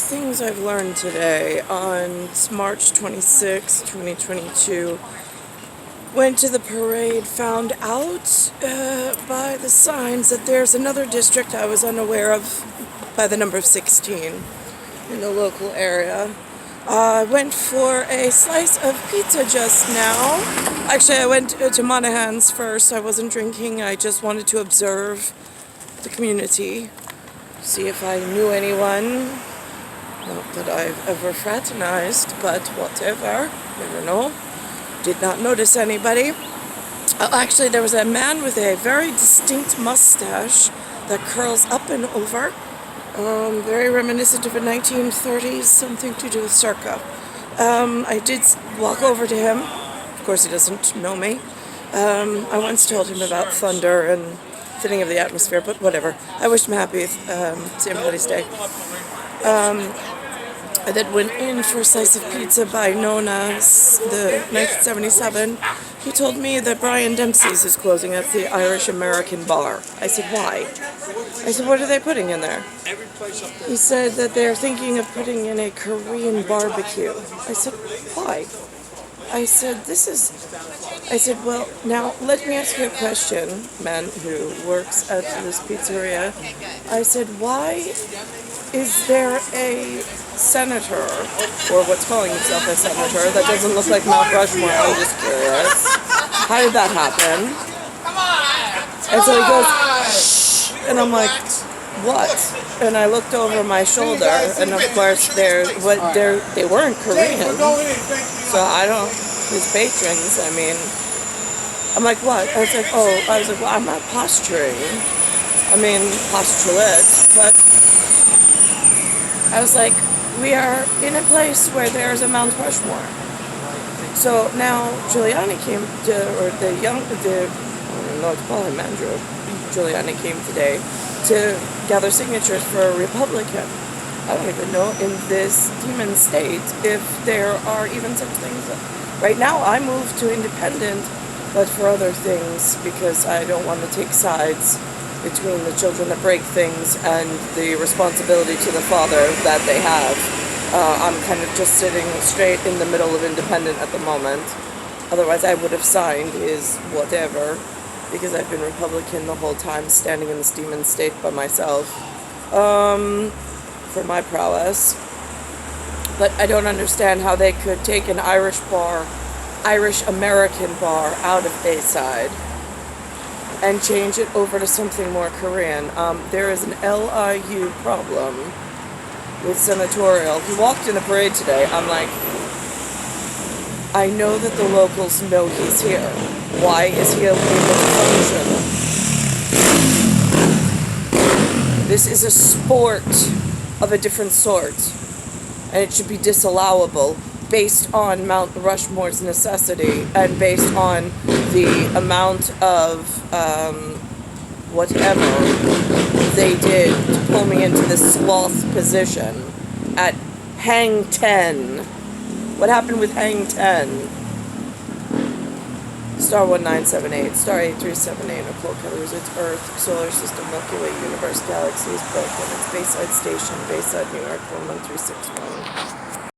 things I've learned today on March 26, 2022. Went to the parade, found out by the signs that there's another district I was unaware of by the number of 16 in the local area. I went for a slice of pizza just now. Actually, I went to Monahan's first. I wasn't drinking. I just wanted to observe the community, see if I knew anyone. Not that I've ever fraternized, but whatever. Never know. Did not notice anybody. Actually, there was a man with a very distinct mustache that curls up and over. Very reminiscent of a 1930s, something to do with Circa. I did walk over to him. Of course, he doesn't know me. I once told him about thunder and thinning of the atmosphere, but whatever. I wished him happy St. Paddy's Day. I then went in for a slice of pizza by Nona's, the 1977. He told me that Brian Dempsey's is closing at the Irish-American bar. I said, why? I said, what are they putting in there? He said that they're thinking of putting in a Korean barbecue. I said, why? I said, well, now let me ask you a question, man who works at this pizzeria. I said, why is there a senator, or what's calling himself a senator, that doesn't look like Mount Rushmore? I'm just curious. How did that happen? And so he goes, shh, and I'm like, what? And I looked over my shoulder, and of course they weren't Korean. So I don't, his patrons, I mean, I'm like, what? I was like, well, I'm not posturing. I mean, postulate, but I was like, we are in a place where there's a Mount Rushmore. So now Giuliani came to, or I don't know what to call him, Andrew. Giuliani came today to gather signatures for a Republican. I don't even know in this demon state if there are even such things. Right now I moved to independent, but for other things, because I don't want to take sides between the children that break things and the responsibility to the father that they have. I'm kind of just sitting straight in the middle of independent at the moment. Otherwise I would have signed his whatever, because I've been Republican the whole time, standing in this demon state by myself, for my prowess. But I don't understand how they could take an Irish-American bar out of Bayside and change it over to something more Korean. There is an LIU problem with senatorial. He walked in a parade today. I'm like, I know that the locals know he's here. Why is he able to function? This is a sport of a different sort, and it should be disallowable based on Mount Rushmore's necessity and based on the amount of whatever they did to pull me into this sloth position at Hang 10. What happened with Hang 10? Star 1978, Star 8378, Nicole, Cattaruzza, Earth, Solar System, Milky Way, Universe, Galaxies, Brooklyn, it's Bayside Station, Bayside, New York, 11361.